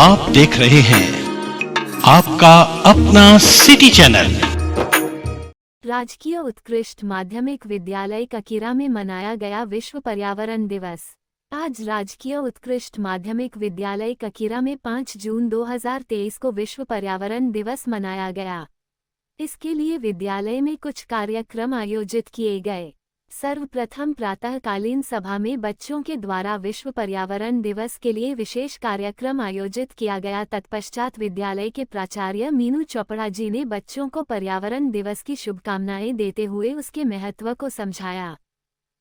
आप देख रहे हैं आपका अपना सिटी चैनल। राजकीय उत्कृष्ट माध्यमिक विद्यालय ककीरा में मनाया गया विश्व पर्यावरण दिवस। आज राजकीय उत्कृष्ट माध्यमिक विद्यालय ककीरा में 5 जून 2023 को विश्व पर्यावरण दिवस मनाया गया। इसके लिए विद्यालय में कुछ कार्यक्रम आयोजित किए गए। सर्वप्रथम प्रातःकालीन सभा में बच्चों के द्वारा विश्व पर्यावरण दिवस के लिए विशेष कार्यक्रम आयोजित किया गया। तत्पश्चात विद्यालय के प्राचार्य मीनू चोपड़ा जी ने बच्चों को पर्यावरण दिवस की शुभकामनाएं देते हुए उसके महत्व को समझाया।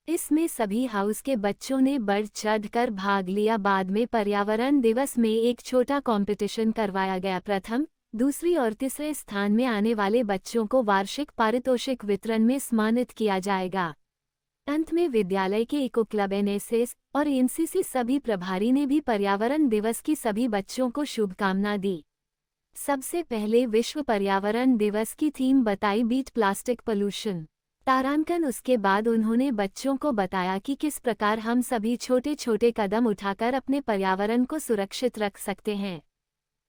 इसमें सभी हाउस के बच्चों ने बढ़ चढ़कर भाग लिया। बाद में पर्यावरण दिवस में एक छोटा कंपटीशन करवाया गया। प्रथम, दूसरी और तीसरे स्थान में आने वाले बच्चों को वार्षिक पारितोषिक वितरण में सम्मानित किया जाएगा। अंत में विद्यालय के इको क्लब, एनएसएस और एनसीसी सभी प्रभारी ने भी पर्यावरण दिवस की सभी बच्चों को शुभकामना दी। सबसे पहले विश्व पर्यावरण दिवस की थीम बताई, बीट प्लास्टिक पोल्यूशन तारांकन। उसके बाद उन्होंने बच्चों को बताया कि किस प्रकार हम सभी छोटे छोटे कदम उठाकर अपने पर्यावरण को सुरक्षित रख सकते हैं।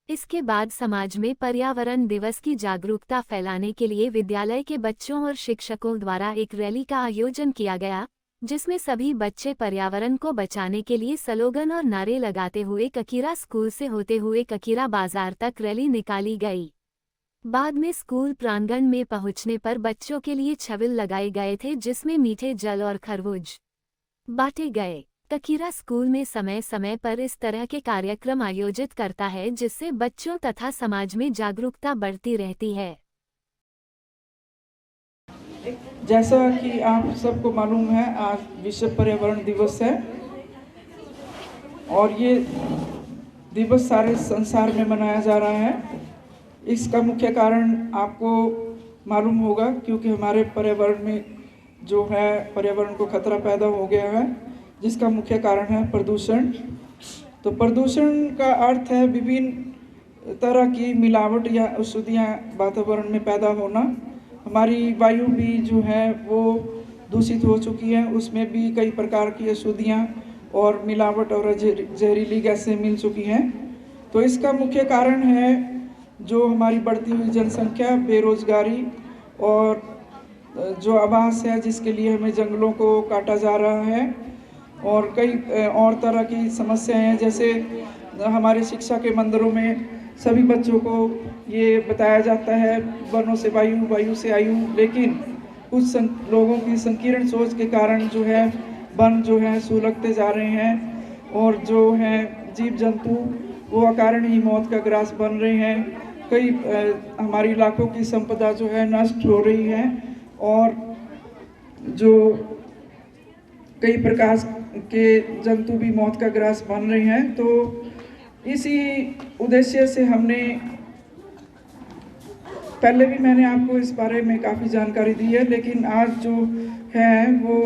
इसके बाद समाज में पर्यावरण दिवस की जागरूकता फैलाने के लिए विद्यालय के बच्चों और शिक्षकों द्वारा एक रैली का आयोजन किया गया, जिसमें सभी बच्चे पर्यावरण को बचाने के लिए स्लोगन और नारे लगाते हुए ककीरा स्कूल से होते हुए ककीरा बाजार तक रैली निकाली गई। बाद में स्कूल प्रांगण में पहुंचने पर बच्चों के लिए छबिल लगाए गए थे, जिसमें मीठे जल और खरबूज बांटे गए। ककीरा स्कूल में समय समय पर इस तरह के कार्यक्रम आयोजित करता है, जिससे बच्चों तथा समाज में जागरूकता बढ़ती रहती है। जैसा कि आप सबको मालूम है, आज विश्व पर्यावरण दिवस है और ये दिवस सारे संसार में मनाया जा रहा है। इसका मुख्य कारण आपको मालूम होगा, क्योंकि हमारे पर्यावरण में जो है पर्यावरण को खतरा पैदा हो गया है, जिसका मुख्य कारण है प्रदूषण। तो प्रदूषण का अर्थ है विभिन्न तरह की मिलावट या अशुद्धियाँ वातावरण में पैदा होना। हमारी वायु भी जो है वो दूषित हो चुकी है, उसमें भी कई प्रकार की अशुद्धियाँ और मिलावट और जहरीली गैसें मिल चुकी हैं। तो इसका मुख्य कारण है जो हमारी बढ़ती हुई जनसंख्या, बेरोजगारी और जो आवास है जिसके लिए हमें जंगलों को काटा जा रहा है, और कई और तरह की समस्याएं हैं। जैसे हमारे शिक्षा के मंदिरों में सभी बच्चों को ये बताया जाता है वनों से वायु, वायु से आयु, लेकिन कुछ लोगों की संकीर्ण सोच के कारण जो है वन जो है सुलगते जा रहे हैं और जो है जीव जंतु वो अकारण ही मौत का ग्रास बन रहे हैं। कई हमारी इलाकों की संपदा जो है नष्ट हो रही है और जो कई प्रकार के जंतु भी मौत का ग्रास बन रहे हैं। तो इसी उद्देश्य से हमने पहले भी मैंने आपको इस बारे में काफ़ी जानकारी दी है, लेकिन आज जो है वो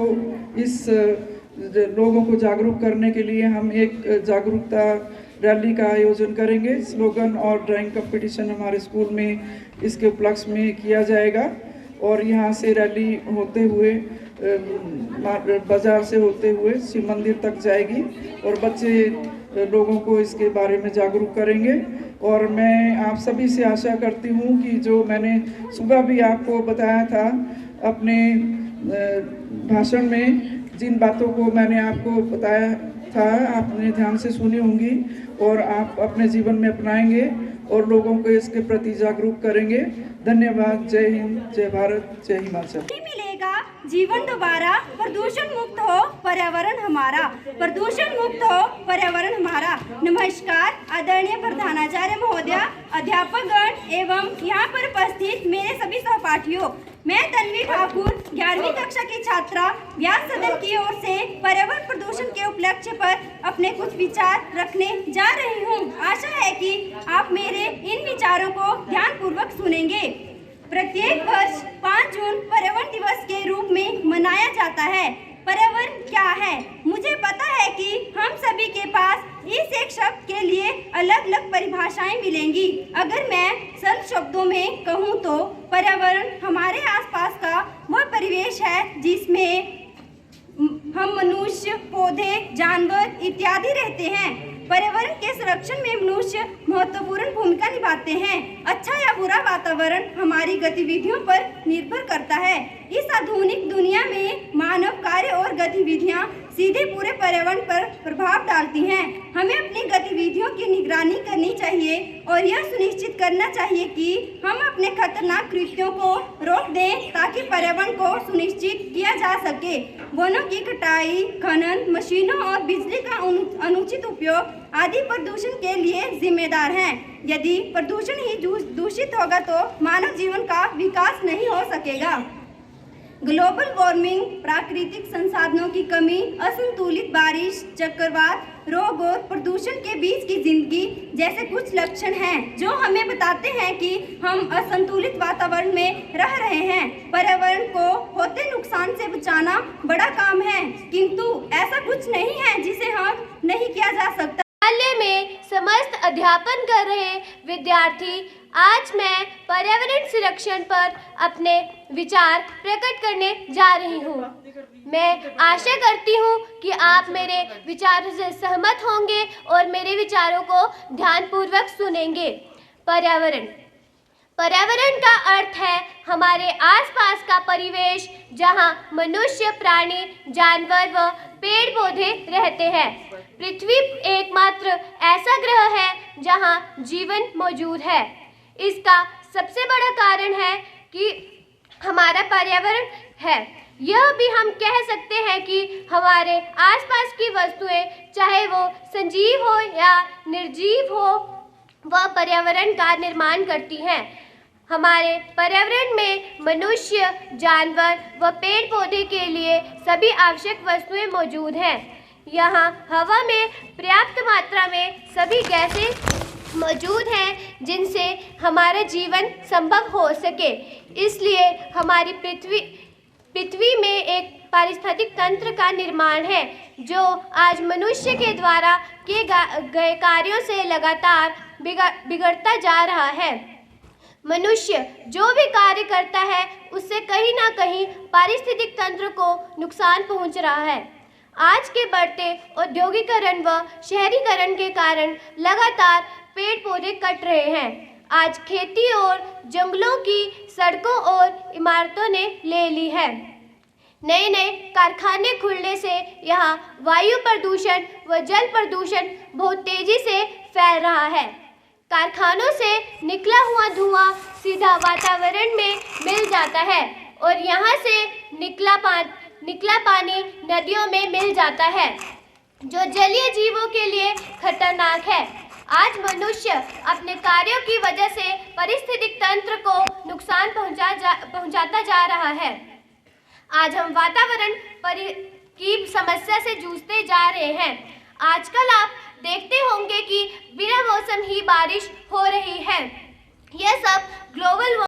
इस लोगों को जागरूक करने के लिए हम एक जागरूकता रैली का आयोजन करेंगे। स्लोगन और ड्राइंग कंपटीशन हमारे स्कूल में इसके उपलक्ष्य में किया जाएगा और यहाँ से रैली होते हुए बाजार से होते हुए शिव मंदिर तक जाएगी और बच्चे लोगों को इसके बारे में जागरूक करेंगे। और मैं आप सभी से आशा करती हूँ कि जो मैंने सुबह भी आपको बताया था अपने भाषण में, जिन बातों को मैंने आपको बताया था आपने ध्यान से सुनी होंगी और आप अपने जीवन में अपनाएंगे और लोगों को इसके प्रति जागरूक करेंगे। धन्यवाद। जय हिंद, जय भारत, जय हिमाचल। मिलेगा जीवन दोबारा, प्रदूषण मुक्त हो पर्यावरण हमारा, प्रदूषण मुक्त हो पर्यावरण हमारा। नमस्कार आदरणीय प्रधानाचार्य महोदया, अध्यापकगण एवं यहाँ पर उपस्थित मेरे सभी सहपाठियों, मैं तन्वी ठाकुर 11वीं कक्षा की छात्रा व्यास सदन की ओर से पर्यावरण प्रदूषण के उपलक्ष्य पर अपने कुछ विचार रखने जा रही हूँ। आशा है कि आप मेरे इन विचारों को ध्यानपूर्वक सुनेंगे। प्रत्येक वर्ष 5 जून पर्यावरण दिवस के रूप में मनाया जाता है। पर्यावरण क्या है? मुझे पता है कि हम सभी के पास इस एक शब्द के लिए अलग अलग परिभाषाएं मिलेंगी। अगर मैं सरल शब्दों में कहूँ तो पर्यावरण हमारे आसपास का वह परिवेश है जिसमें हम मनुष्य, पौधे, जानवर इत्यादि रहते हैं। पर्यावरण के संरक्षण में मनुष्य महत्वपूर्ण भूमिका निभाते हैं। अच्छा या बुरा वातावरण हमारी गतिविधियों पर निर्भर करता है। इस आधुनिक दुनिया में मानव कार्य और गतिविधियां सीधे पूरे पर्यावरण पर प्रभाव डालती हैं। हमें अपनी गतिविधियों की निगरानी करनी चाहिए और यह सुनिश्चित करना चाहिए कि हम अपने खतरनाक कृत्यों को रोक दें ताकि पर्यावरण को सुनिश्चित किया जा सके। वनों की कटाई, खनन, मशीनों और बिजली का अनुचित उपयोग आदि प्रदूषण के लिए जिम्मेदार हैं। यदि प्रदूषण ही दूषित होगा तो मानव जीवन का विकास नहीं हो सकेगा। ग्लोबल वार्मिंग, प्राकृतिक संसाधनों की कमी, असंतुलित बारिश, चक्रवात, रोग और प्रदूषण के बीच की जिंदगी जैसे कुछ लक्षण हैं जो हमें बताते हैं कि हम असंतुलित वातावरण में रह रहे हैं। पर्यावरण को होते नुकसान से बचाना बड़ा काम है, किंतु ऐसा कुछ नहीं है जिसे हम नहीं किया जा सकता। विद्यालय में समस्त अध्यापन कर रहे विद्यार्थी, आज मैं पर्यावरण संरक्षण पर अपने विचार प्रकट करने जा रही हूँ। मैं आशा करती हूँ कि आप मेरे विचारों से सहमत होंगे और मेरे विचारों को ध्यानपूर्वक सुनेंगे। पर्यावरण का अर्थ है हमारे आसपास का परिवेश जहाँ मनुष्य, प्राणी, जानवर व पेड़ पौधे रहते हैं। पृथ्वी एकमात्र ऐसा ग्रह है जहाँ जीवन मौजूद है। इसका सबसे बड़ा कारण है कि हमारा पर्यावरण है। यह भी हम कह सकते हैं कि हमारे आसपास की वस्तुएं, चाहे वो सजीव हो या निर्जीव हो, वह पर्यावरण का निर्माण करती हैं। हमारे पर्यावरण में मनुष्य, जानवर व पेड़ पौधे के लिए सभी आवश्यक वस्तुएं मौजूद हैं। यहाँ हवा में पर्याप्त मात्रा में सभी गैसें मौजूद हैं जिनसे हमारा जीवन संभव हो सके। इसलिए हमारी पृथ्वी में एक पारिस्थितिक तंत्र का निर्माण है जो आज मनुष्य के द्वारा किए गए कार्यों से लगातार बिगड़ता जा रहा है। मनुष्य जो भी कार्य करता है उससे कहीं ना कहीं पारिस्थितिक तंत्र को नुकसान पहुंच रहा है। आज के बढ़ते औद्योगिकरण व शहरीकरण के कारण लगातार पेड़ पौधे कट रहे हैं। आज खेती और जंगलों की सड़कों और इमारतों ने ले ली है। नए नए कारखाने खुलने से यहाँ वायु प्रदूषण व जल प्रदूषण बहुत तेजी से फैल रहा है। कारखानों से निकला हुआ धुआं सीधा वातावरण में मिल जाता है और यहाँ से निकला पानी नदियों में मिल जाता है जो जलीय जीवों के लिए खतरनाक है। आज मनुष्य अपने कार्यों की वजह से पारिस्थितिक तंत्र को नुकसान पहुंचाता जा रहा है। आज हम वातावरण की समस्या से जूझते जा रहे हैं। आजकल आप देखते होंगे कि बिना मौसम ही बारिश हो रही है। यह सब ग्लोबल